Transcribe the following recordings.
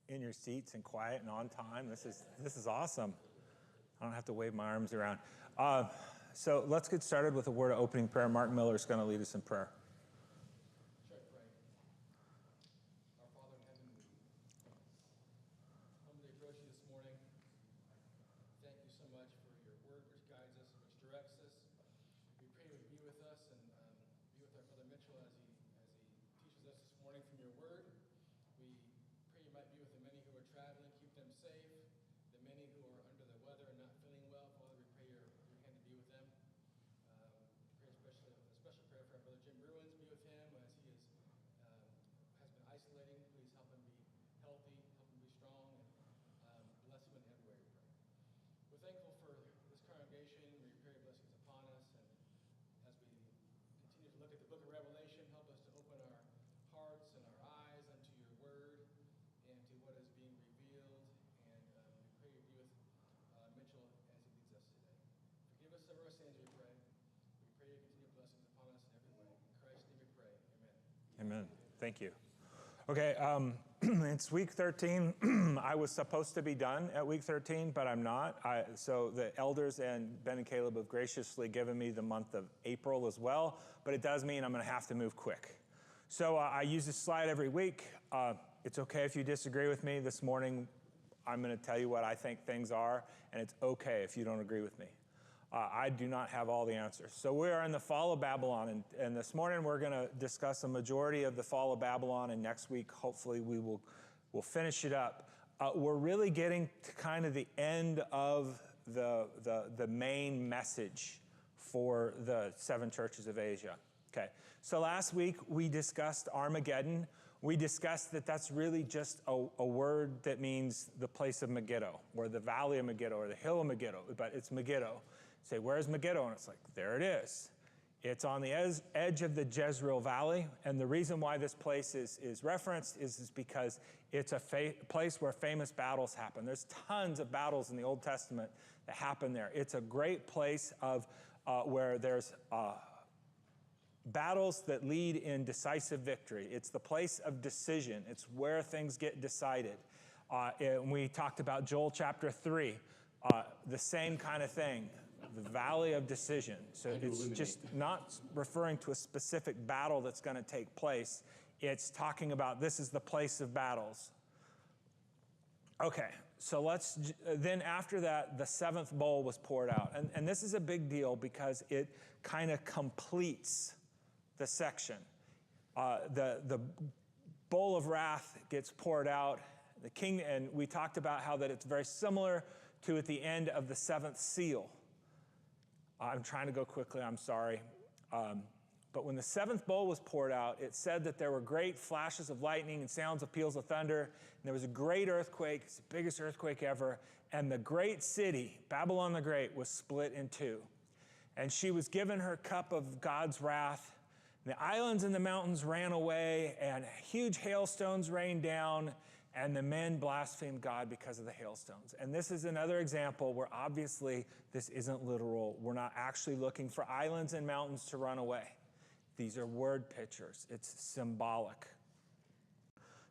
in your seats and quiet and on time. This is awesome. I don't have to wave my arms around. So let's get started with a word of opening prayer. Mark Miller is going to lead us in prayer. Sure, pray. Our Father in heaven, we humbly approach you this morning. Thank you so much for your word, which guides us and which directs us. We pray you would be with us and be with our brother Mitchell as he teaches us this morning from your word. We pray you might be with the many who are traveling, keep them safe. The many who are under the weather and not feeling well, Father, we pray your hand to be with them. Pray a special prayer for our brother Jim Bruins. Be with him as he has been isolating. Please help him be healthy, help him be strong, and bless him in every way, we pray. We're thankful for this congregation. We pray your blessings upon us, and as we continue to look at the book of Revelation, help us to open our hearts and our eyes unto your word and to what is being revealed. And we pray you be with Mitchell as he leads us today. Forgive us of our sins, we pray. We pray your continued blessings upon us in every way. In Christ's name we pray. Amen. Amen. Thank you. Okay, it's week 13. I was supposed to be done at week 13, but I'm not. So the elders and Ben and Caleb have graciously given me the month of April as well, but it does mean I'm going to have to move quick. So I use this slide every week. It's okay if you disagree with me. This morning, I'm going to tell you what I think things are, and it's okay if you don't agree with me. I do not have all the answers. So we are in the fall of Babylon, and this morning we're going to discuss a majority of the fall of Babylon, and next week, hopefully, we'll finish it up. We're really getting to kind of the end of the main message for the 7 churches of Asia. Okay, so last week we discussed Armageddon. We discussed that that's really just a word that means the place of Megiddo, or the valley of Megiddo, or the hill of Megiddo, but it's Megiddo. Say, where's Megiddo? And it's like, there it is. It's on the edge of the Jezreel Valley, and the reason why this place is referenced is because it's a place where famous battles happen. There's tons of battles in the Old Testament that happen there. It's a great place of where there's battles that lead in decisive victory. It's the place of decision. It's where things get decided. And we talked about Joel chapter 3, the same kind of thing, the valley of decision. So it's just not referring to a specific battle that's going to take place. It's talking about this is the place of battles. Okay, so then after that, the 7th bowl was poured out. And this is a big deal because it kind of completes the section. The bowl of wrath gets poured out. The king, and we talked about how that it's very similar to at the end of the 7th seal. I'm trying to go quickly, I'm sorry. But when the 7th bowl was poured out, it said that there were great flashes of lightning and sounds of peals of thunder. And there was a great earthquake. It's the biggest earthquake ever. And the great city, Babylon the Great, was split in 2. And she was given her cup of God's wrath. The islands and the mountains ran away, and huge hailstones rained down, and the men blasphemed God because of the hailstones. And this is another example where obviously this isn't literal. We're not actually looking for islands and mountains to run away. These are word pictures. It's symbolic.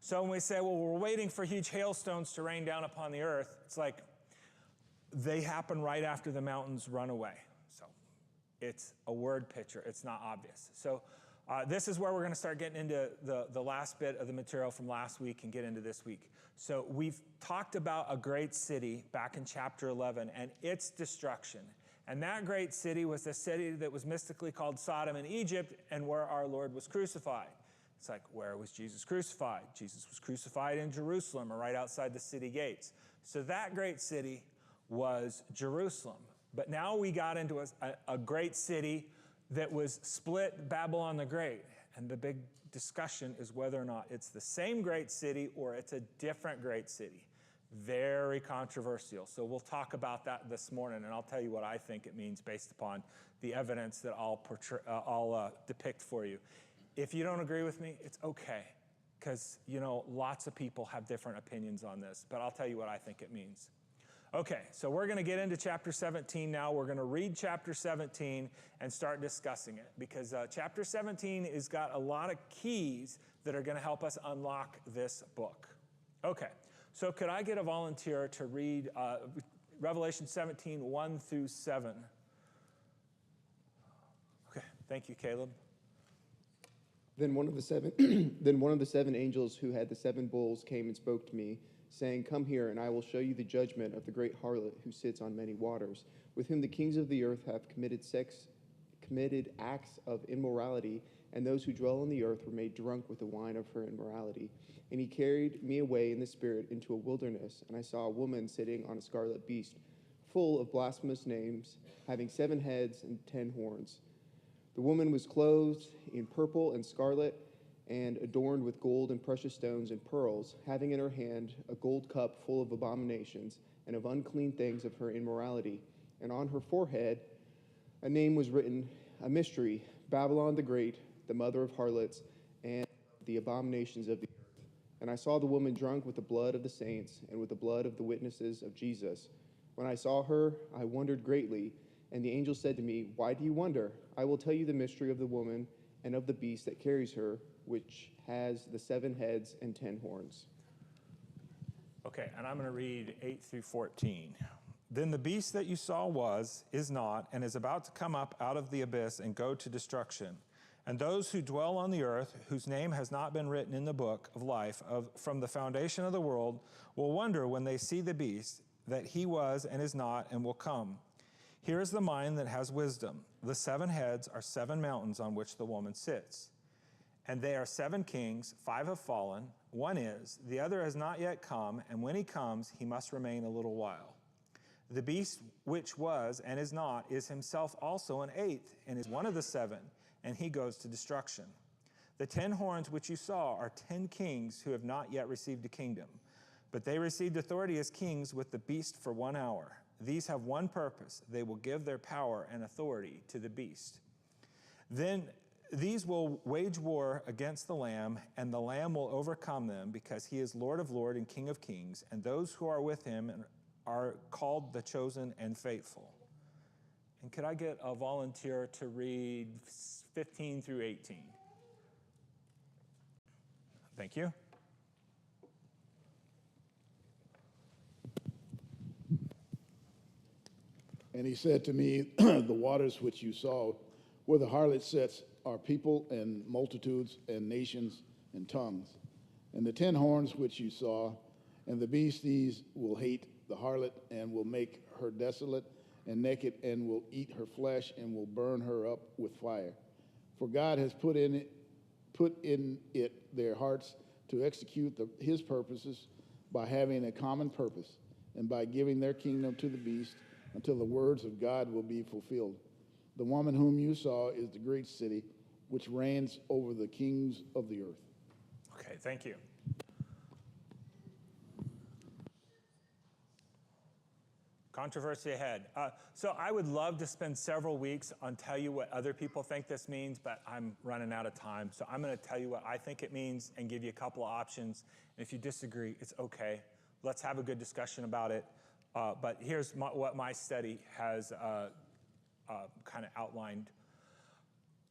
So when we say, well, we're waiting for huge hailstones to rain down upon the earth, it's like they happen right after the mountains run away. So it's a word picture. It's not obvious. So this is where we're going to start getting into the last bit of the material from last week and get into this week. So we've talked about a great city back in chapter 11 and its destruction. And that great city was the city that was mystically called Sodom in Egypt and where our Lord was crucified. It's like, where was Jesus crucified? Jesus was crucified in Jerusalem or right outside the city gates. So that great city was Jerusalem. But now we got into a great city that was split, Babylon the Great. And the big discussion is whether or not it's the same great city or it's a different great city. Very controversial. So we'll talk about that this morning, and I'll tell you what I think it means based upon the evidence that I'll depict for you. If you don't agree with me, it's okay, because, lots of people have different opinions on this, but I'll tell you what I think it means. Okay, so we're going to get into chapter 17 now. We're going to read chapter 17 and start discussing it, because chapter 17 has got a lot of keys that are going to help us unlock this book. Okay, So could I get a volunteer to read Revelation 17, 1 through 7? Okay, thank you, Caleb. Then one of the seven angels who had the seven bowls came and spoke to me, saying, "Come here, and I will show you the judgment of the great harlot who sits on many waters, with whom the kings of the earth have committed acts of immorality, and those who dwell on the earth were made drunk with the wine of her immorality. And he carried me away in the spirit into a wilderness, and I saw a woman sitting on a scarlet beast, full of blasphemous names, having 7 heads and 10 horns. The woman was clothed in purple and scarlet, and adorned with gold and precious stones and pearls, having in her hand a gold cup full of abominations and of unclean things of her immorality. And on her forehead a name was written, a mystery, Babylon the Great, the mother of harlots, and the abominations of the earth. And I saw the woman drunk with the blood of the saints and with the blood of the witnesses of Jesus. When I saw her, I wondered greatly. And the angel said to me, "Why do you wonder? I will tell you the mystery of the woman and of the beast that carries her, which has the 7 heads and 10 horns." Okay, and I'm going to read 8 through 14. Then the beast that you saw is not, and is about to come up out of the abyss and go to destruction. And those who dwell on the earth, whose name has not been written in the book of life from the foundation of the world, will wonder when they see the beast, that he was and is not and will come. Here is the mind that has wisdom. The 7 heads are 7 mountains on which the woman sits. And they are 7 kings, 5 have fallen, 1 is, the other has not yet come, and when he comes, he must remain a little while. The beast which was and is not is himself also an 8th, and is one of the 7, and he goes to destruction. The 10 horns which you saw are 10 kings who have not yet received a kingdom, but they received authority as kings with the beast for 1 hour. These have one purpose: they will give their power and authority to the beast. Then these will wage war against the Lamb, and the Lamb will overcome them, because he is Lord of lords and King of kings, and those who are with him are called the chosen and faithful. And could I get a volunteer to read 15 through 18? Thank you. And he said to me, the waters which you saw, where the harlot sits, are people and multitudes and nations and tongues. And the 10 horns which you saw, and the beast, these will hate the harlot, and will make her desolate and naked, and will eat her flesh, and will burn her up with fire. For God has put in it their hearts to execute his purposes, by having a common purpose, and by giving their kingdom to the beast, until the words of God will be fulfilled. The woman whom you saw is the great city, which reigns over the kings of the earth. Okay, thank you. Controversy ahead. So I would love to spend several weeks on tell you what other people think this means, but I'm running out of time. So I'm going to tell you what I think it means and give you a couple of options. And if you disagree, it's okay. Let's have a good discussion about it. But here's what my study has kind of outlined.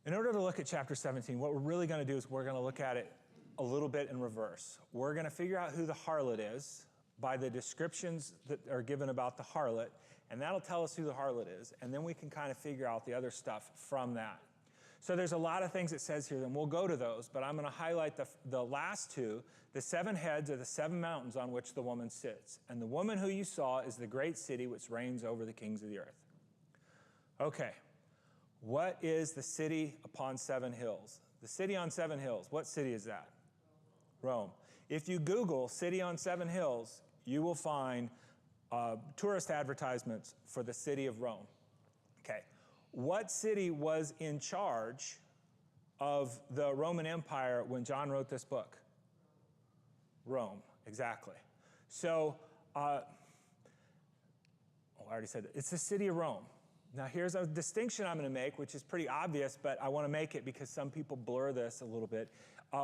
In order to look at chapter 17, what we're really going to do is we're going to look at it a little bit in reverse. We're going to figure out who the harlot is by the descriptions that are given about the harlot, and that'll tell us who the harlot is, and then we can kind of figure out the other stuff from that. So there's a lot of things it says here, and we'll go to those, but I'm going to highlight the last 2. The 7 heads are the 7 mountains on which the woman sits, and the woman who you saw is the great city which reigns over the kings of the earth. Okay, what is the city upon 7 hills? The city on 7 hills, what city is that? Rome. If you Google city on 7 hills, you will find tourist advertisements for the city of Rome. Okay. What city was in charge of the Roman Empire when John wrote this book? Rome, exactly. So, I already said that. It's the city of Rome. Now, here's a distinction I'm going to make, which is pretty obvious, but I want to make it because some people blur this a little bit.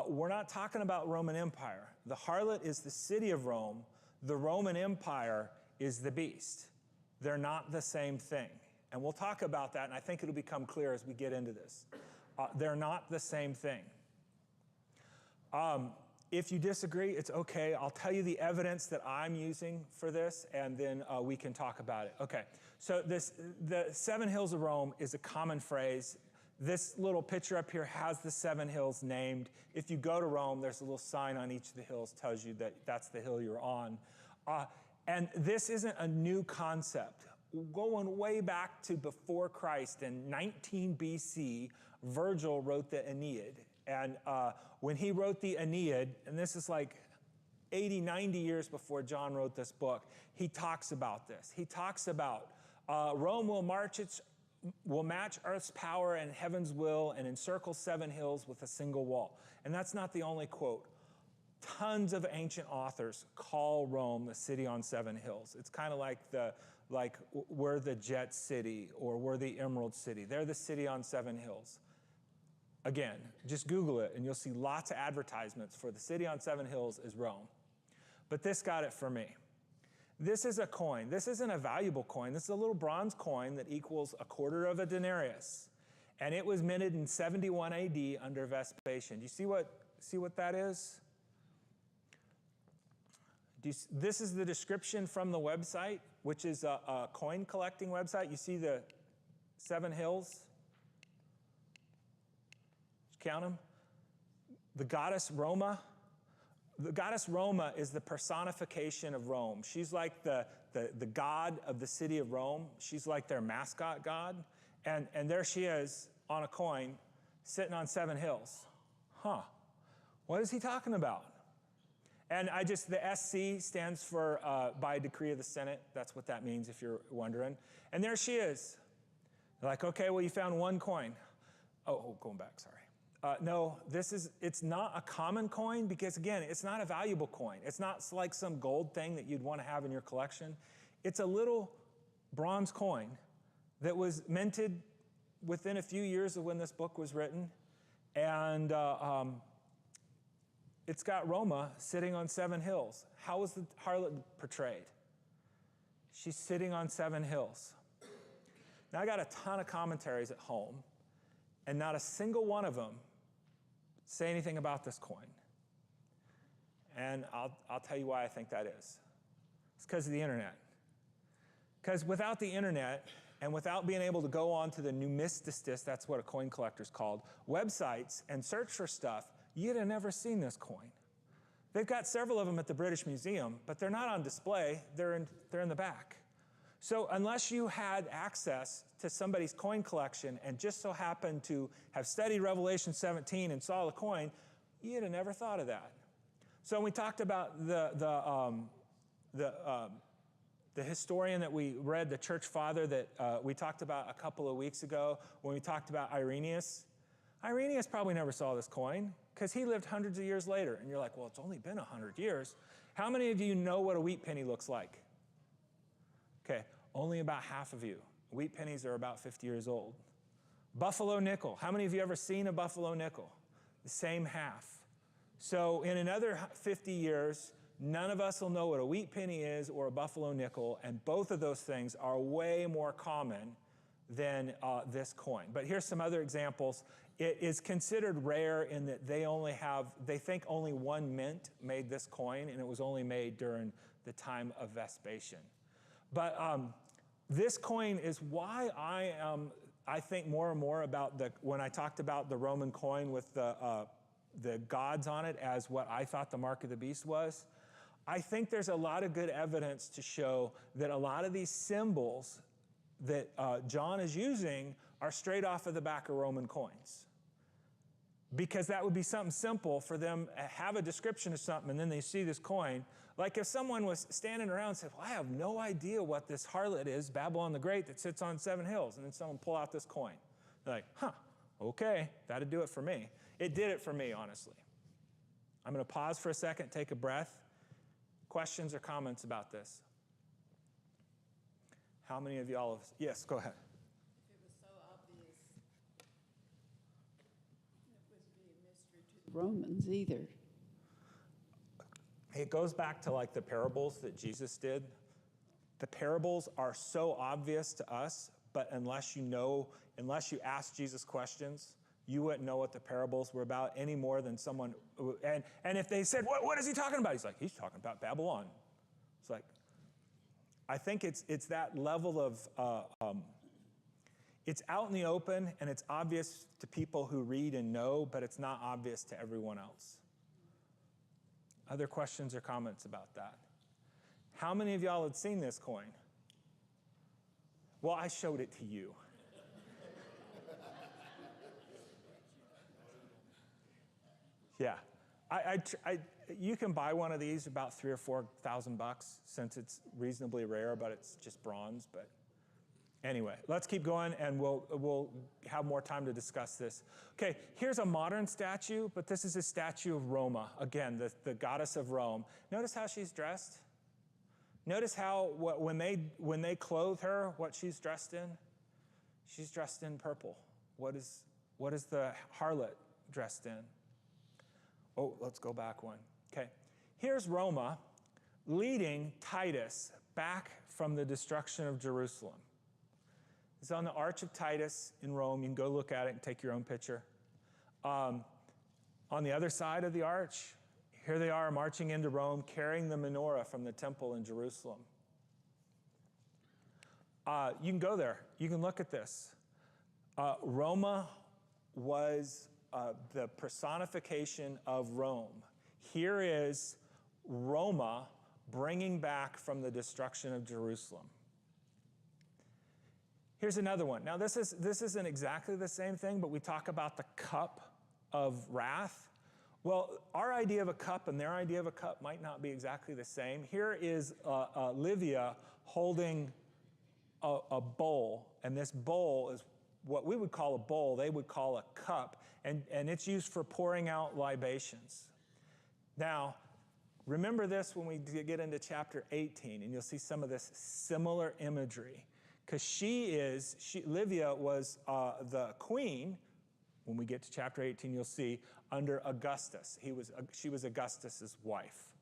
We're not talking about Roman Empire. The harlot is the city of Rome. The Roman Empire is the beast. They're not the same thing. And we'll talk about that, and I think it'll become clear as we get into this. They're not the same thing. If you disagree, it's okay. I'll tell you the evidence that I'm using for this, and then we can talk about it. Okay, so the 7 hills of Rome is a common phrase. This little picture up here has the 7 hills named. If you go to Rome, there's a little sign on each of the hills tells you that that's the hill you're on. And this isn't a new concept. Going way back to before Christ in 19 BC, Virgil wrote the Aeneid. And when he wrote the Aeneid, and this is like 80, 90 years before John wrote this book, he talks about this. He talks about Rome will match earth's power and heaven's will and encircle 7 hills with a single wall. And that's not the only quote. Tons of ancient authors call Rome the city on 7 hills. It's kind of like we're the Jet City or we're the Emerald City. They're the city on 7 hills. Again, just Google it and you'll see lots of advertisements for the city on 7 hills is Rome. But this got it for me. This is a coin. This isn't a valuable coin. This is a little bronze coin that equals a quarter of a denarius. And it was minted in 71 AD under Vespasian. Do you see what that is? This is the description from the website, which is a coin collecting website. You see the 7 hills? Count them. The goddess Roma. The goddess Roma is the personification of Rome. She's like the god of the city of Rome. She's like their mascot god. And there she is on a coin sitting on 7 hills. Huh. What is he talking about? And the SC stands for by decree of the Senate. That's what that means if you're wondering. And there she is. Like, okay, well, you found 1 coin. Oh, going back, sorry. No, it's not a common coin because, again, it's not a valuable coin. It's not like some gold thing that you'd want to have in your collection. It's a little bronze coin that was minted within a few years of when this book was written. And it's got Roma sitting on 7 hills. How was the harlot portrayed? She's sitting on 7 hills. Now, I got a ton of commentaries at home, and not a single one of them say anything about this coin. And I'll tell you why I think that is. It's because of the internet. Because without the internet, and without being able to go on to the numisticist, that's what a coin collector's called, websites and search for stuff, you'd have never seen this coin. They've got several of them at the British Museum, but they're not on display, they're in the back. So unless you had access to somebody's coin collection and just so happened to have studied Revelation 17 and saw the coin, you'd have never thought of that. So when we talked about the historian that we read, the church father that we talked about a couple of weeks ago, when we talked about Irenaeus probably never saw this coin because he lived hundreds of years later. And you're like, well, it's only been 100 years. How many of you know what a wheat penny looks like? Okay, only about half of you. Wheat pennies are about 50 years old. Buffalo nickel. How many of you ever seen a buffalo nickel? The same half. So in another 50 years, none of us will know what a wheat penny is or a buffalo nickel, and both of those things are way more common than this coin. But here's some other examples. It is considered rare in that they think only 1 mint made this coin, and it was only made during the time of Vespasian. But this coin is why I think more and more about when I talked about the Roman coin with the gods on it as what I thought the mark of the beast was. I think there's a lot of good evidence to show that a lot of these symbols that John is using are straight off of the back of Roman coins. Because that would be something simple for them to have a description of something and then they see this coin. Like if someone was standing around and said, well, I have no idea what this harlot is, Babylon the Great, that sits on 7 hills, and then someone pull out this coin. They're like, huh, okay, that'd do it for me. It did it for me, honestly. I'm going to pause for a second, take a breath. Questions or comments about this? How many of y'all have, yes, go ahead. If it was so obvious, it wouldn't be a mystery to the Romans either. It goes back to like the parables that Jesus did. The parables are so obvious to us, but unless you ask Jesus questions, you wouldn't know what the parables were about any more than someone, and if they said, what is he talking about? He's like, he's talking about Babylon. It's like, I think it's that level of, it's out in the open and it's obvious to people who read and know, but it's not obvious to everyone else. Other questions or comments about that? How many of y'all had seen this coin? Well, I showed it to you. Yeah, you can buy one of these about $3,000 or $4,000 since it's reasonably rare, but it's just bronze. But anyway, let's keep going, and we'll have more time to discuss this. Okay, here's a modern statue, but this is a statue of Roma. Again, the goddess of Rome. Notice how she's dressed. Notice how when they clothe her, what she's dressed in. She's dressed in purple. What is the harlot dressed in? Oh, let's go back one. Okay, here's Roma leading Titus back from the destruction of Jerusalem. It's on the Arch of Titus in Rome. You can go look at it and take your own picture. On the other side of the arch, here they are marching into Rome, carrying the menorah from the temple in Jerusalem. You can go there. You can look at this. Roma was the personification of Rome. Here is Roma bringing back from the destruction of Jerusalem. Here's another one. Now, this isn't exactly the same thing, but we talk about the cup of wrath. Well, our idea of a cup and their idea of a cup might not be exactly the same. Here is Livia holding a bowl, and this bowl is what we would call a bowl, they would call a cup, and it's used for pouring out libations. Now, remember this when we get into chapter 18, and you'll see some of this similar imagery. Because Livia was the queen, when we get to chapter 18, you'll see, under Augustus. She was Augustus's wife.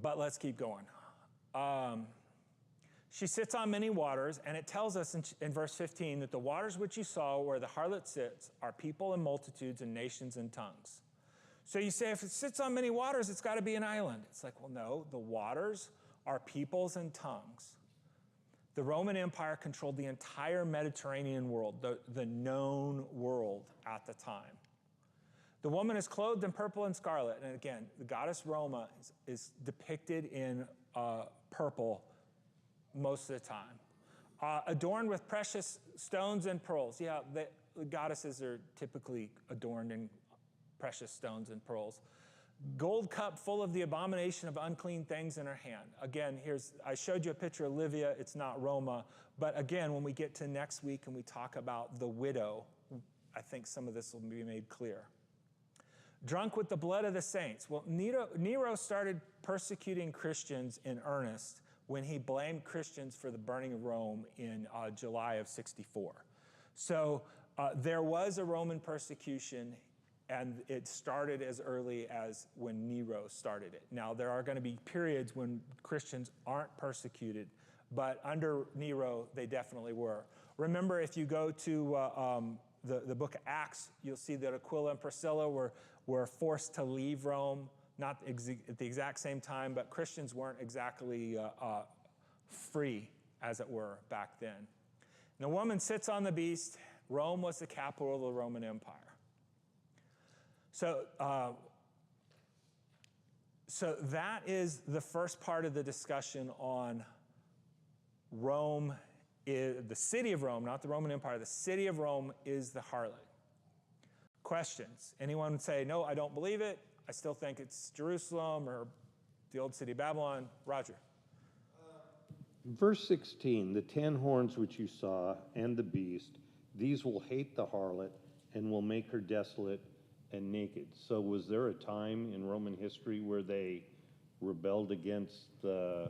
But let's keep going. She sits on many waters, and it tells us in verse 15 that the waters which you saw where the harlot sits are people and multitudes and nations and tongues. So you say, if it sits on many waters, it's got to be an island. It's like, well, no, the waters are peoples and tongues. The Roman Empire controlled the entire Mediterranean world, the known world at the time. The woman is clothed in purple and scarlet. And again, the goddess Roma is depicted in purple most of the time. Adorned with precious stones and pearls. Yeah, the goddesses are typically adorned in precious stones and pearls. Gold cup full of the abomination of unclean things in her hand. Again, I showed you a picture of Livia. It's not Roma. But again, when we get to next week and we talk about the widow, I think some of this will be made clear. Drunk with the blood of the saints. Well, Nero started persecuting Christians in earnest when he blamed Christians for the burning of Rome in July of 64. So there was a Roman persecution, and it started as early as when Nero started it. Now, there are going to be periods when Christians aren't persecuted, but under Nero, they definitely were. Remember, if you go to the book of Acts, you'll see that Aquila and Priscilla were forced to leave Rome, not at the exact same time, but Christians weren't exactly free, as it were, back then. And the woman sits on the beast. Rome was the capital of the Roman Empire. So that is the first part of the discussion on Rome, the city of Rome, not the Roman Empire. The city of Rome is the harlot. Questions? Anyone would say, no, I don't believe it. I still think it's Jerusalem or the old city of Babylon. Roger. Verse 16, the 10 horns which you saw and the beast, these will hate the harlot and will make her desolate and naked. So was there a time in Roman history where they rebelled against the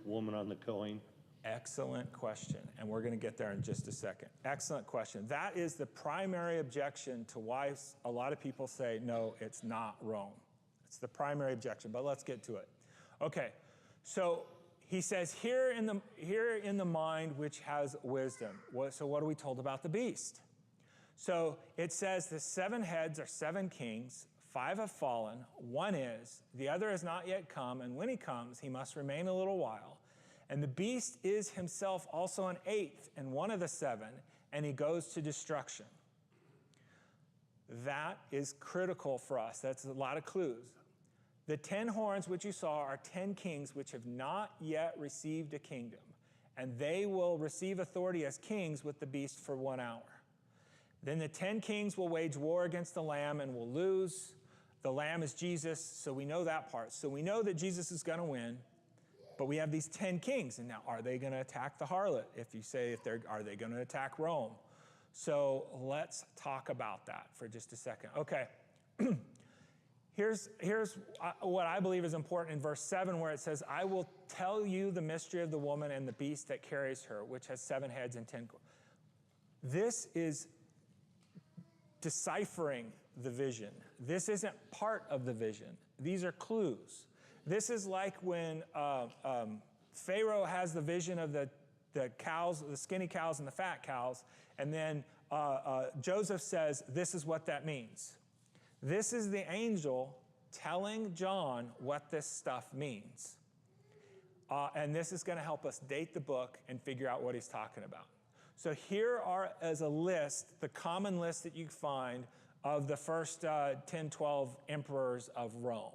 woman on the coin? Excellent question, and we're going to get there in just a second. Excellent question. That is the primary objection to why a lot of people say, no, it's not Rome. It's the primary objection, but let's get to it. Okay, so he says, here in the mind which has wisdom. So what are we told about the beast? So it says the 7 heads are 7 kings, 5 have fallen, 1 is, the other has not yet come, and when he comes, he must remain a little while. And the beast is himself also an 8th and one of the 7, and he goes to destruction. That is critical for us. That's a lot of clues. The 10 horns which you saw are 10 kings which have not yet received a kingdom, and they will receive authority as kings with the beast for 1 hour. Then the 10 kings will wage war against the Lamb and will lose. The Lamb is Jesus, so we know that part. So we know that Jesus is going to win, but we have these 10 kings. And now, are they going to attack the harlot? Are they going to attack Rome? So let's talk about that for just a second. Okay. Here's what I believe is important in verse 7, where it says, I will tell you the mystery of the woman and the beast that carries her, which has 7 heads and 10. This is deciphering the vision. This isn't part of the vision. These are clues. This is like when Pharaoh has the vision of the cows, the skinny cows and the fat cows, and then Joseph says, this is what that means. This is the angel telling John what this stuff means. And this is going to help us date the book and figure out what he's talking about. So here are, as a list, the common list that you find of the first 10, 12 emperors of Rome.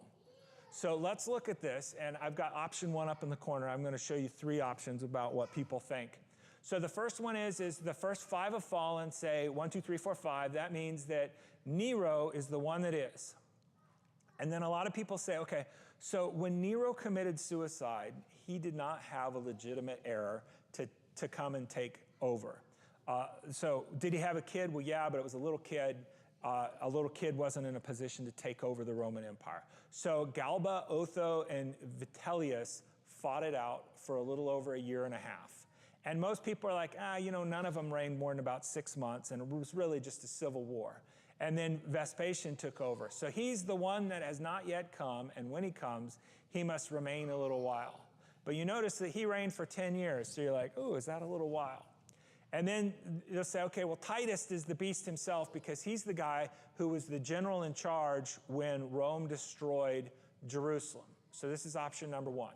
So let's look at this, and I've got option 1 up in the corner. I'm going to show you 3 options about what people think. So the first one is the first 5 have fallen, say 1, 2, 3, 4, 5. That means that Nero is the one that is. And then a lot of people say, okay, so when Nero committed suicide, he did not have a legitimate heir to come and take over. So did he have a kid? Well, yeah, but it was a little kid. A little kid wasn't in a position to take over the Roman Empire. So Galba, Otho, and Vitellius fought it out for a little over a year and a half. And most people are like, none of them reigned more than about 6 months, and it was really just a civil war. And then Vespasian took over. So he's the one that has not yet come, and when he comes, he must remain a little while. But you notice that he reigned for 10 years, so you're like, oh, is that a little while? And then they'll say, okay, well, Titus is the beast himself because he's the guy who was the general in charge when Rome destroyed Jerusalem. So this is option number 1.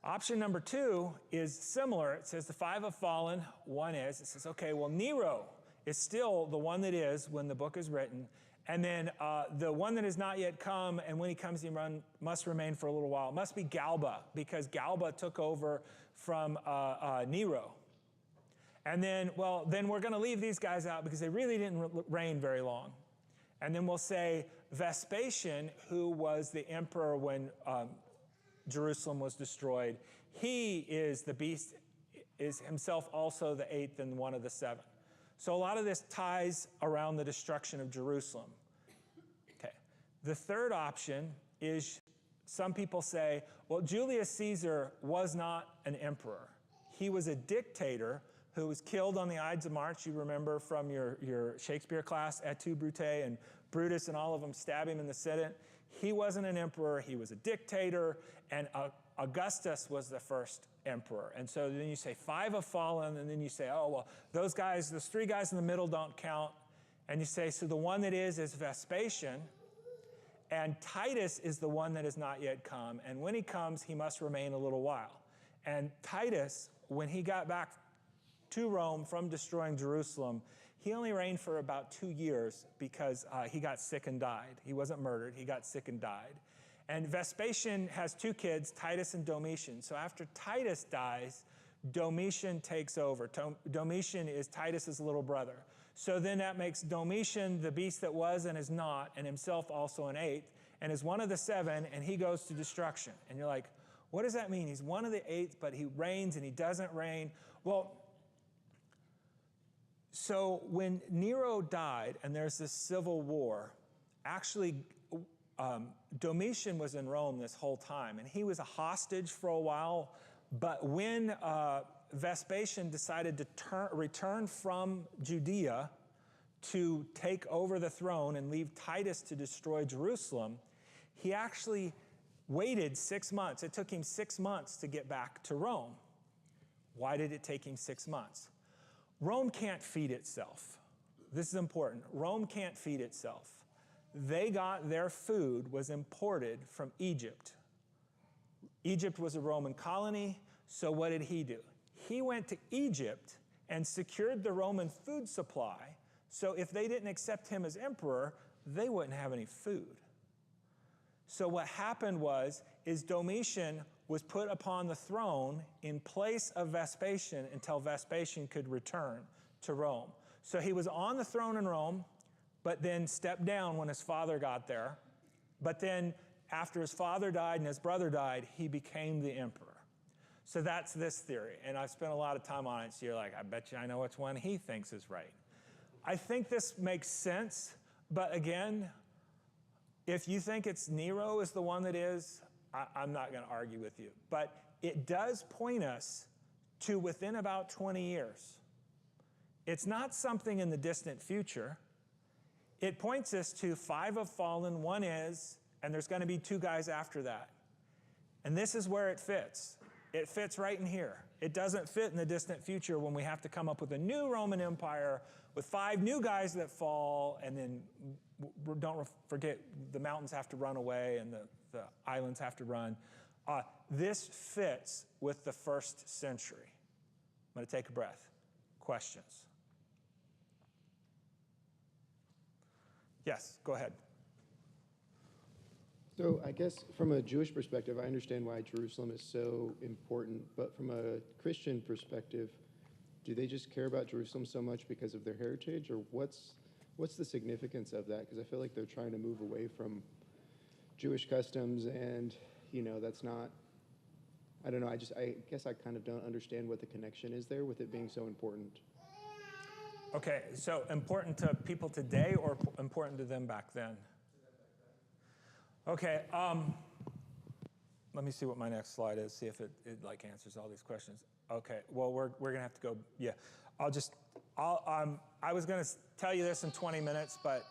Option number 2 is similar. It says the 5 have fallen, 1 is. It says, okay, well, Nero is still the one that is when the book is written. And then the one that has not yet come, and when he comes, he must remain for a little while. It must be Galba, because Galba took over from Nero. And then, then we're going to leave these guys out because they really didn't reign very long. And then we'll say Vespasian, who was the emperor when Jerusalem was destroyed, he is the beast, is himself also the 8th and one of the 7. So a lot of this ties around the destruction of Jerusalem. Okay. The third option is some people say, well, Julius Caesar was not an emperor. He was a dictator who was killed on the Ides of March. You remember from your Shakespeare class, Et tu, Brute, and Brutus and all of them stab him in the Senate. He wasn't an emperor. He was a dictator, and Augustus was the first emperor. And so then you say 5 have fallen, and then you say, oh, well, those 3 guys in the middle don't count. And you say, so the one that is Vespasian, and Titus is the one that has not yet come. And when he comes, he must remain a little while. And Titus, when he got back to Rome from destroying Jerusalem, he only reigned for about 2 years because he got sick and died. He wasn't murdered. He got sick and died. And Vespasian has 2 kids, Titus and Domitian. So after Titus dies, Domitian takes over. Domitian is Titus's little brother. So then that makes Domitian the beast that was and is not, and himself also an 8th, and is one of the 7, and he goes to destruction. And you're like, what does that mean? He's one of the 8th, but he reigns and he doesn't reign. Well, so when Nero died and there's this civil war, actually Domitian was in Rome this whole time, and he was a hostage for a while. But when Vespasian decided to return from Judea to take over the throne and leave Titus to destroy Jerusalem, he actually waited 6 months. It took him 6 months to get back to Rome. Why did it take him 6 months? Rome can't feed itself. This is important. Rome can't feed itself. They got their food was imported from Egypt. Egypt was a Roman colony, so what did he do? He went to Egypt and secured the Roman food supply, so if they didn't accept him as emperor, they wouldn't have any food. So what happened is Domitian was put upon the throne in place of Vespasian until Vespasian could return to Rome. So he was on the throne in Rome, but then stepped down when his father got there. But then after his father died and his brother died, he became the emperor. So that's this theory, and I've spent a lot of time on it, so you're like, I bet you I know which one he thinks is right. I think this makes sense, but again, if you think it's Nero is the one that is, I'm not going to argue with you. But it does point us to within about 20 years. It's not something in the distant future. It points us to 5 have fallen, 1 is, and there's going to be 2 guys after that. And this is where it fits. It fits right in here. It doesn't fit in the distant future when we have to come up with a new Roman Empire with 5 new guys that fall, and then don't forget the mountains have to run away and the islands have to run. This fits with the 1st century. I'm going to take a breath. Questions? Yes, go ahead. So I guess from a Jewish perspective, I understand why Jerusalem is so important, but from a Christian perspective, do they just care about Jerusalem so much because of their heritage, or what's the significance of that? Because I feel like they're trying to move away from Jewish customs, and that's not. I don't know. I guess I kind of don't understand what the connection is there with it being so important. Okay, so important to people today or important to them back then? Okay, let me see what my next slide is, see if it answers all these questions. Okay, well, we're going to have to go, yeah. I was going to tell you this in 20 minutes, but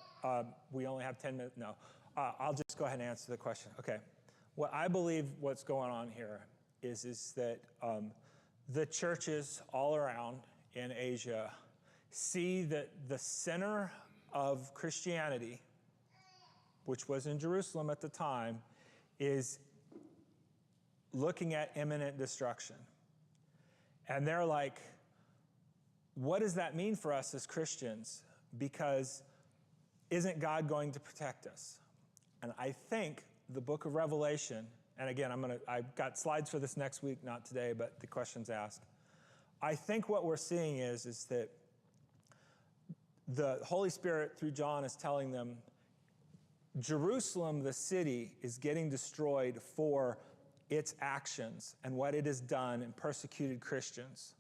we only have 10 minutes, no. I'll just go ahead and answer the question. Okay, what I believe what's going on here is that the churches all around in Asia see that the center of Christianity, which was in Jerusalem at the time, is looking at imminent destruction. And they're like, what does that mean for us as Christians? Because isn't God going to protect us? And I think the book of Revelation, and again, I've got slides for this next week, not today, but the question's asked. I think what we're seeing is that the Holy Spirit through John is telling them, Jerusalem, the city, is getting destroyed for its actions and what it has done and persecuted Christians.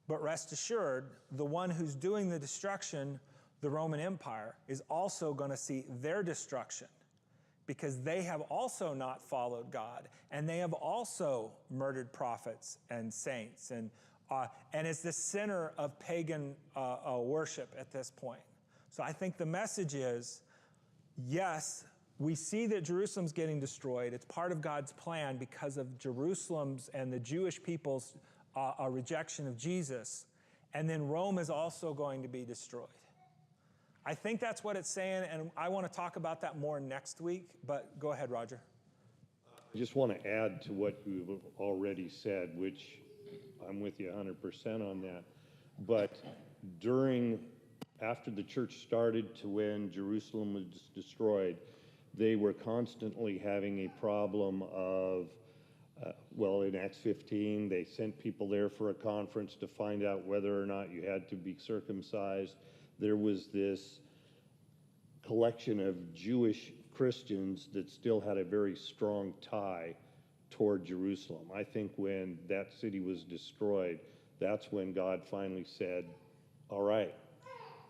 But rest assured, the one who's doing the destruction, the Roman Empire, is also going to see their destruction because they have also not followed God, and they have also murdered prophets and saints, and it's the center of pagan worship at this point. So I think the message is, yes, we see that Jerusalem's getting destroyed. It's part of God's plan because of Jerusalem's and the Jewish people's rejection of Jesus. And then Rome is also going to be destroyed. I think that's what it's saying, and I want to talk about that more next week, but go ahead, Roger. I just want to add to what you've already said, which I'm with you 100% on that. But after the church started to when Jerusalem was destroyed, they were constantly having a problem of, in Acts 15, they sent people there for a conference to find out whether or not you had to be circumcised. There was this collection of Jewish Christians that still had a very strong tie toward Jerusalem. I think when that city was destroyed, that's when God finally said, all right,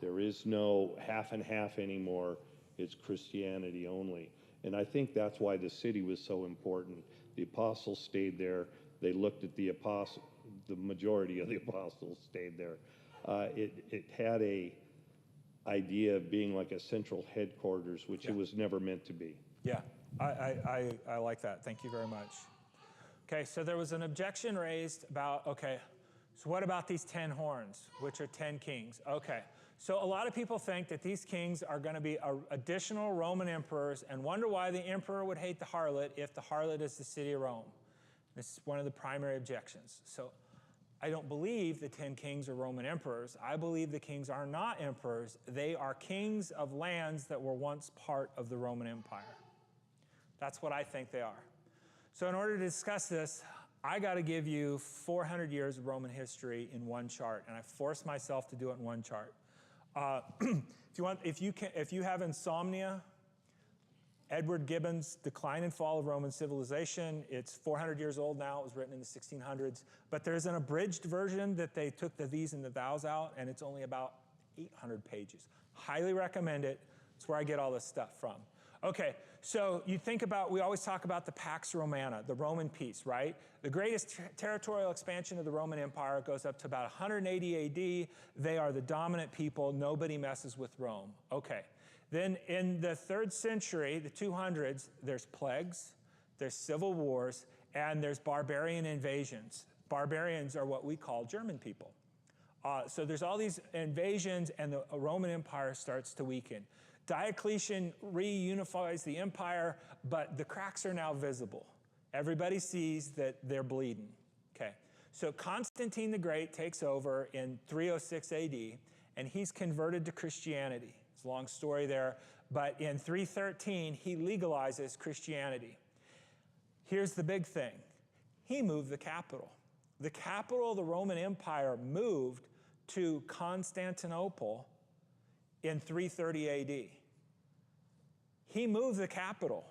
there is no half and half anymore. It's Christianity only. And I think that's why the city was so important. The apostles stayed there. They looked at the majority of the apostles stayed there. It had a idea of being like a central headquarters, which it was never meant to be. Yeah, I like that. Thank you very much. Okay, so there was an objection raised about, okay, so what about these 10 horns, which are 10 kings? Okay, so a lot of people think that these kings are going to be additional Roman emperors and wonder why the emperor would hate the harlot if the harlot is the city of Rome. This is one of the primary objections. So I don't believe the 10 kings are Roman emperors. I believe the kings are not emperors. They are kings of lands that were once part of the Roman Empire. That's what I think they are. So in order to discuss this, I got to give you 400 years of Roman history in one chart, and I forced myself to do it in one chart. If you have insomnia, Edward Gibbon's Decline and Fall of Roman Civilization. It's 400 years old now. It was written in the 1600s. But there's an abridged version that they took the these and the thous out, and it's only about 800 pages. Highly recommend it. It's where I get all this stuff from. Okay, so you think about, we always talk about the Pax Romana, the Roman peace, right? The greatest territorial expansion of the Roman Empire goes up to about 180 AD. They are the dominant people. Nobody messes with Rome. Okay. Then in the 3rd century, the 200s, there's plagues, there's civil wars, and there's barbarian invasions. Barbarians are what we call German people. So there's all these invasions, and the Roman Empire starts to weaken. Diocletian reunifies the empire, but the cracks are now visible. Everybody sees that they're bleeding. Okay. So Constantine the Great takes over in 306 AD, and he's converted to Christianity. It's a long story there, but in 313, he legalizes Christianity. Here's the big thing. He moved the capital. The capital of the Roman Empire moved to Constantinople in 330 AD. He moved the capital.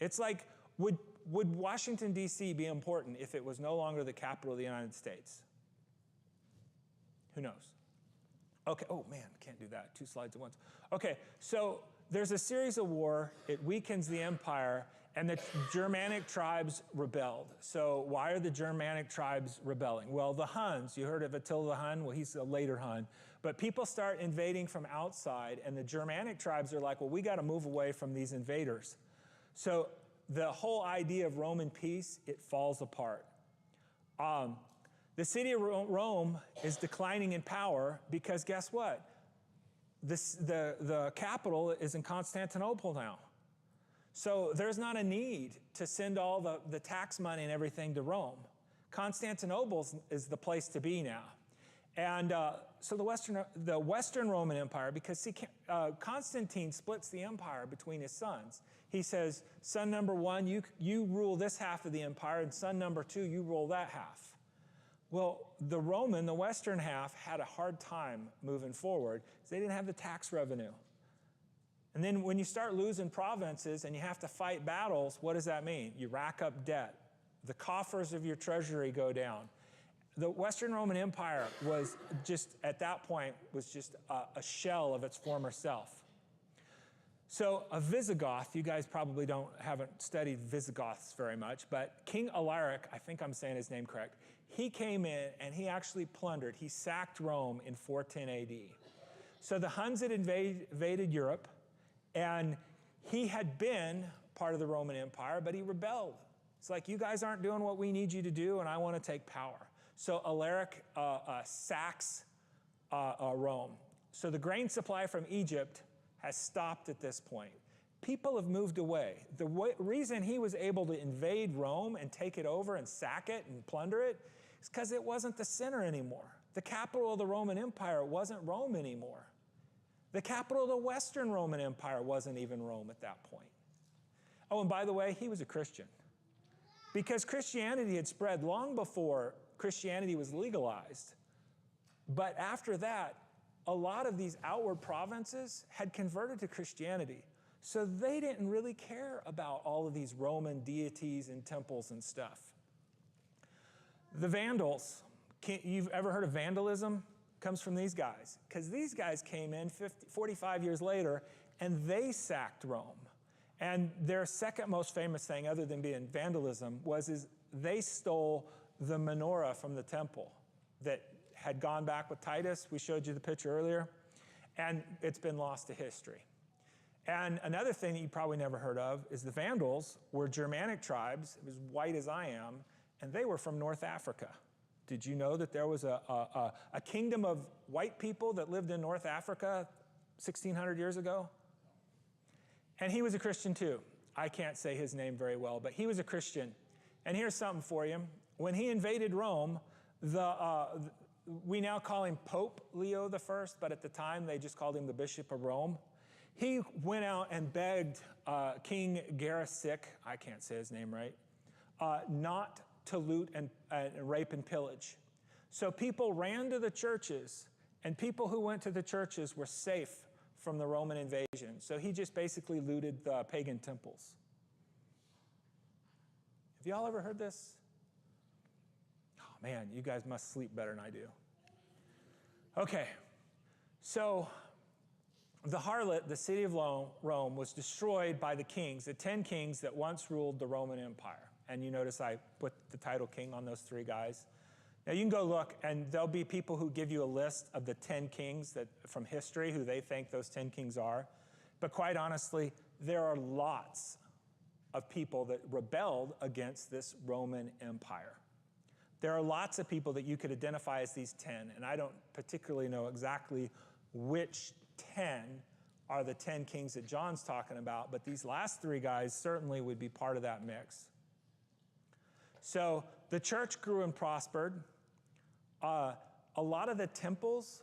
It's like, would Washington, D.C. be important if it was no longer the capital of the United States? Who knows? Okay, oh man, can't do that. 2 slides at once. Okay, so there's a series of war. It weakens the empire, and the Germanic tribes rebelled. So why are the Germanic tribes rebelling? Well, the Huns, you heard of Attila the Hun? Well, he's a later Hun. But people start invading from outside, and the Germanic tribes are like, well, we got to move away from these invaders. So the whole idea of Roman peace, it falls apart. The city of Rome is declining in power because guess what? The capital is in Constantinople now. So there's not a need to send all the tax money and everything to Rome. Constantinople is the place to be now. And so the Western Roman Empire, because see, Constantine splits the empire between his sons. He says, son number 1, you rule this half of the empire, and son number 2, you rule that half. Well, the Western half had a hard time moving forward because they didn't have the tax revenue. And then when you start losing provinces and you have to fight battles, what does that mean? You rack up debt. The coffers of your treasury go down. The Western Roman Empire was just, at that point, was just a shell of its former self. So a Visigoth, you guys probably haven't studied Visigoths very much, but King Alaric, I think I'm saying his name correct, he came in and he actually plundered. He sacked Rome in 410 AD. So the Huns had invaded Europe, and he had been part of the Roman Empire, but he rebelled. It's like, you guys aren't doing what we need you to do, and I want to take power. So Alaric sacks Rome. So the grain supply from Egypt has stopped at this point. People have moved away. The reason he was able to invade Rome and take it over and sack it and plunder it is because it wasn't the center anymore. The capital of the Roman Empire wasn't Rome anymore. The capital of the Western Roman Empire wasn't even Rome at that point. Oh, and by the way, he was a Christian. Because Christianity had spread long before Christianity was legalized. But after that, a lot of these outward provinces had converted to Christianity. So they didn't really care about all of these Roman deities and temples and stuff. The Vandals, you've ever heard of vandalism? Comes from these guys. Because these guys came in 45 years later, and they sacked Rome. And their second most famous thing, other than being vandalism, is they stole the menorah from the temple that had gone back with Titus. We showed you the picture earlier. And it's been lost to history. And another thing that you probably never heard of is the Vandals were Germanic tribes, as white as I am, and they were from North Africa. Did you know that there was a kingdom of white people that lived in North Africa 1,600 years ago? And he was a Christian too. I can't say his name very well, but he was a Christian. And here's something for you. When he invaded Rome, we now call him Pope Leo I, but at the time they just called him the Bishop of Rome. He went out and begged King Garisic, I can't say his name right, not to loot and rape and pillage. So people ran to the churches, and people who went to the churches were safe from the Roman invasion. So he just basically looted the pagan temples. Have y'all ever heard this? Oh man, you guys must sleep better than I do. Okay, so the harlot, the city of Rome, was destroyed by the kings, the 10 kings that once ruled the Roman Empire. And you notice I put the title king on those 3 guys. Now you can go look, and there'll be people who give you a list of the 10 kings that from history, who they think those 10 kings are. But quite honestly, there are lots of people that rebelled against this Roman Empire. There are lots of people that you could identify as these 10, and I don't particularly know exactly which 10 are the 10 kings that John's talking about, but these last 3 guys certainly would be part of that mix. So the church grew and prospered. A lot of the temples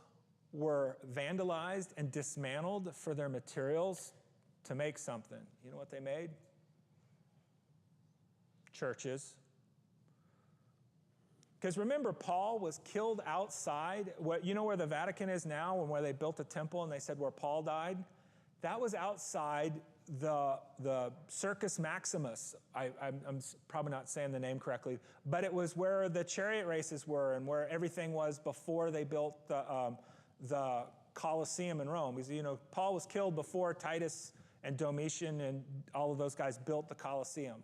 were vandalized and dismantled for their materials to make something. You know what they made? Churches. Because remember, Paul was killed outside. You know where the Vatican is now, and where they built a temple and they said where Paul died? That was outside the Circus Maximus. I'm probably not saying the name correctly, but it was where the chariot races were and where everything was before they built the Colosseum in Rome. Because, you know, Paul was killed before Titus and Domitian and all of those guys built the Colosseum.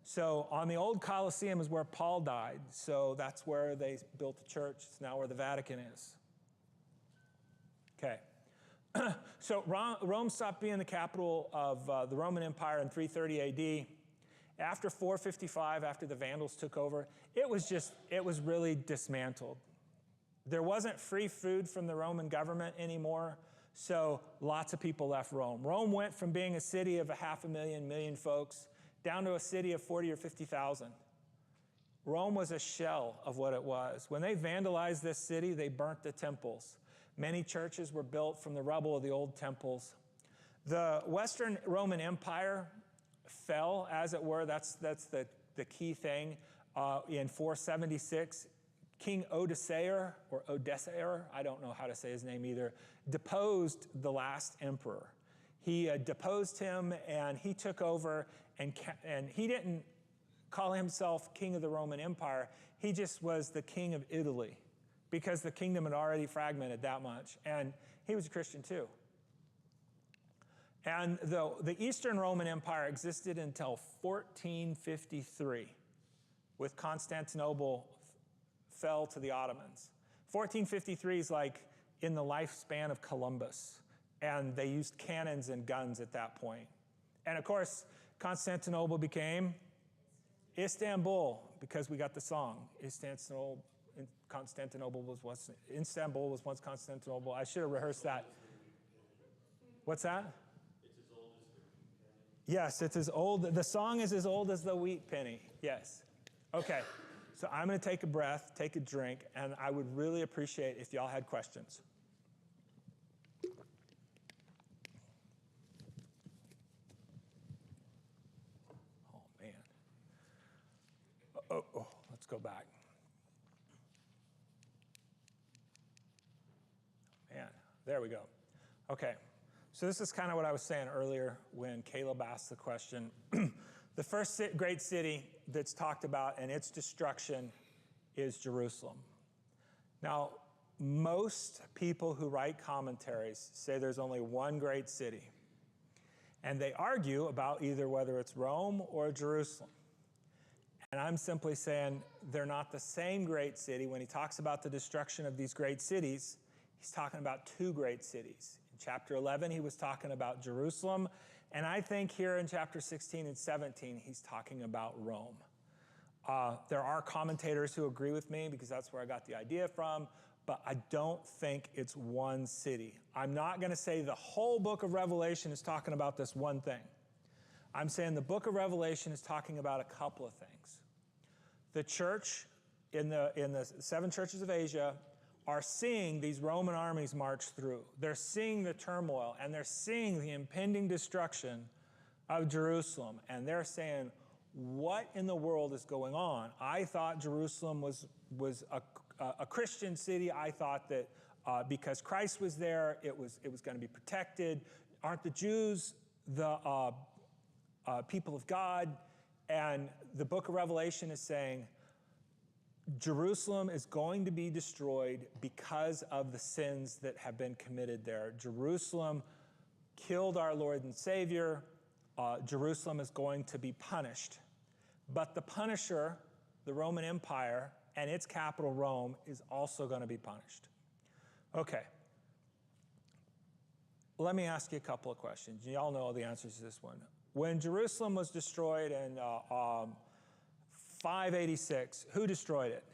So on the old Colosseum is where Paul died. So that's where they built the church. It's now where the Vatican is. Okay. So Rome stopped being the capital of the Roman Empire in 330 AD. After 455, after the Vandals took over, it was really dismantled. There wasn't free food from the Roman government anymore, so lots of people left Rome. Rome went from being a city of 500,000 folks down to a city of 40 or 50,000. Rome was a shell of what it was. When they vandalized this city, they burnt the temples. Many churches were built from the rubble of the old temples. The Western Roman Empire fell, as it were. That's the key thing. In 476, King Odoacer, I don't know how to say his name either, deposed the last emperor. He deposed him, and he took over, and he didn't call himself king of the Roman Empire. He just was the king of Italy, because the kingdom had already fragmented that much. And he was a Christian too. And the Eastern Roman Empire existed until 1453, with Constantinople fell to the Ottomans. 1453 is like in the lifespan of Columbus, and they used cannons and guns at that point. And of course, Constantinople became Istanbul, because we got the song. Constantinople was once, Istanbul was once Constantinople. I should have rehearsed that. What's that? It's as old as the wheat penny. Yes, it's as old. The song is as old as the wheat penny. Yes. Okay. So I'm going to take a breath, take a drink, and I would really appreciate if y'all had questions. Oh, man. Oh, let's go back. Man, there we go. Okay, so this is kind of what I was saying earlier when Caleb asked the question. The first great city that's talked about and its destruction is Jerusalem. Now, most people who write commentaries say there's only one great city, and they argue about either whether it's Rome or Jerusalem. And I'm simply saying they're not the same great city. When he talks about the destruction of these great cities, he's talking about two great cities, Chapter 11, he was talking about Jerusalem. And I think here in chapter 16 and 17, he's talking about Rome. There are commentators who agree with me because that's where I got the idea from, but I don't think it's one city. I'm not going to say the whole book of Revelation is talking about this one thing. I'm saying the book of Revelation is talking about a couple of things. The church in the 7 churches of Asia are seeing these Roman armies march through. They're seeing the turmoil, and they're seeing the impending destruction of Jerusalem. And they're saying, what in the world is going on? I thought Jerusalem was a Christian city. I thought that because Christ was there, it was going to be protected. Aren't the Jews the people of God? And the book of Revelation is saying, Jerusalem is going to be destroyed because of the sins that have been committed there. Jerusalem killed our Lord and Savior. Jerusalem is going to be punished. But the punisher, the Roman Empire, and its capital, Rome, is also going to be punished. Okay. Let me ask you a couple of questions. You all know the answers to this one. When Jerusalem was destroyed in 586, who destroyed it?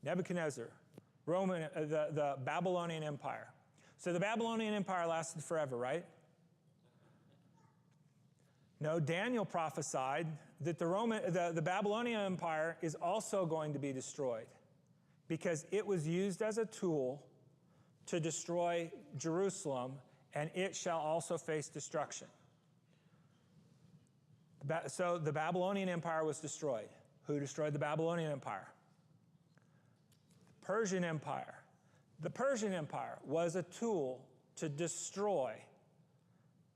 Nebuchadnezzar, the Babylonian Empire. So the Babylonian Empire lasted forever, right? No, Daniel prophesied that the Babylonian Empire is also going to be destroyed because it was used as a tool to destroy Jerusalem, and it shall also face destruction. So the Babylonian Empire was destroyed. Who destroyed the Babylonian Empire? The Persian Empire. The Persian Empire was a tool to destroy.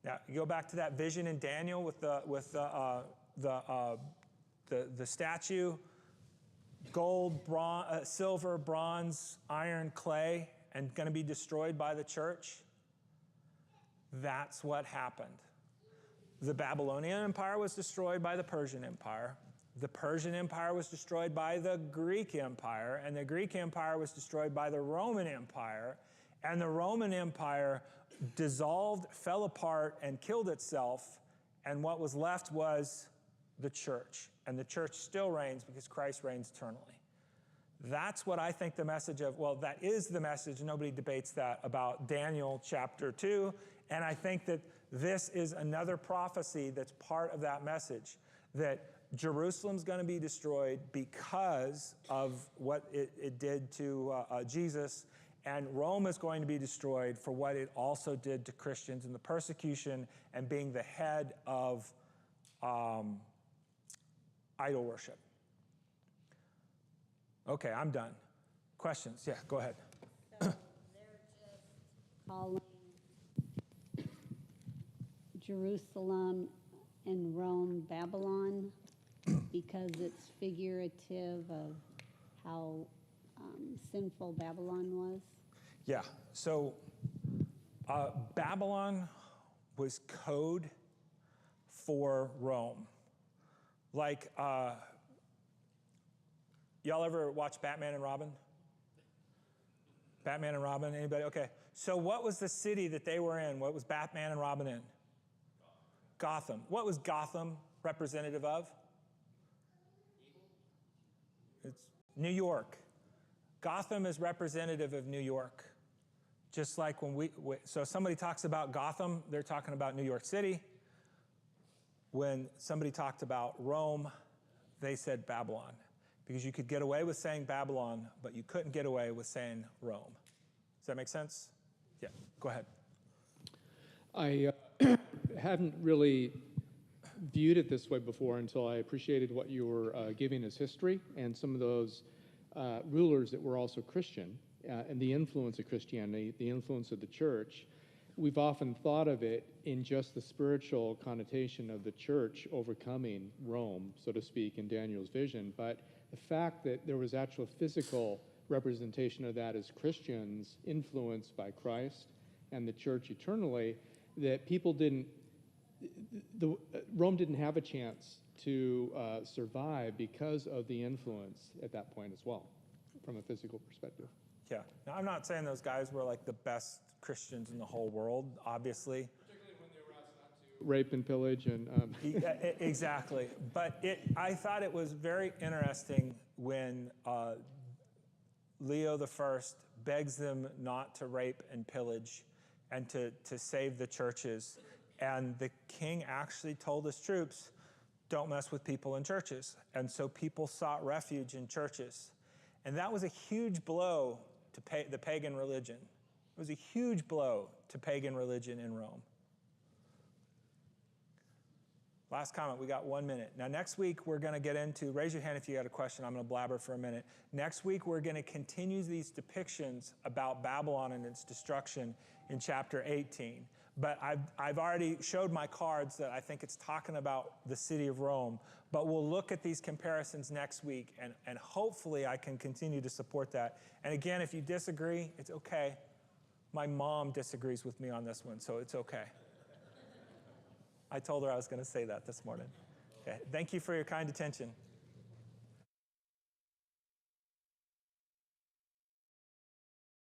Now, you go back to that vision in Daniel with the statue, gold, silver, bronze, iron, clay, and going to be destroyed by the church. That's what happened. The Babylonian Empire was destroyed by the Persian Empire. The Persian Empire was destroyed by the Greek Empire, and the Greek Empire was destroyed by the Roman Empire, and the Roman Empire dissolved, fell apart, and killed itself, and what was left was the church, and the church still reigns because Christ reigns eternally. That's what I think the message of, well, that is the message, nobody debates that, about Daniel chapter 2, and I think that this is another prophecy that's part of that message, that Jerusalem's going to be destroyed because of what it did to Jesus, and Rome is going to be destroyed for what it also did to Christians in the persecution and being the head of idol worship. Okay, I'm done. Questions? Yeah, go ahead. So they're just calling Jerusalem and Rome Babylon because it's figurative of how sinful Babylon was? Yeah, so Babylon was code for Rome. Like, y'all ever watch Batman and Robin? Batman and Robin, anybody? Okay. So what was the city that they were in? What was Batman and Robin in? Gotham. What was Gotham representative of? It's New York. Gotham is representative of New York. Just like when so somebody talks about Gotham, they're talking about New York City. When somebody talked about Rome, they said Babylon. Because you could get away with saying Babylon, but you couldn't get away with saying Rome. Does that make sense? Yeah, go ahead. I hadn't really viewed it this way before until I appreciated what you were giving as history and some of those rulers that were also Christian and the influence of Christianity, the influence of the church. We've often thought of it in just the spiritual connotation of the church overcoming Rome, so to speak, in Daniel's vision. But the fact that there was actual physical representation of that as Christians influenced by Christ and the church eternally, that people Rome didn't have a chance to survive because of the influence at that point as well. from a physical perspective. Yeah. Now, I'm not saying those guys were like the best Christians in the whole world, obviously. Rape and pillage and Exactly. But I thought it was very interesting when Leo I begs them not to rape and pillage and to save the churches. And the king actually told his troops, don't mess with people in churches. And so people sought refuge in churches. And that was a huge blow to the pagan religion. It was a huge blow to pagan religion in Rome. Last comment, we got 1 minute. Now, next week, we're going to get into, raise your hand if you got a question. I'm going to blabber for a minute. Next week, we're going to continue these depictions about Babylon and its destruction in chapter 18. But I've already showed my cards that I think it's talking about the city of Rome. But we'll look at these comparisons next week, and hopefully I can continue to support that. And again, if you disagree, it's okay. My mom disagrees with me on this one, so it's okay. I told her I was going to say that this morning. Okay. Thank you for your kind attention.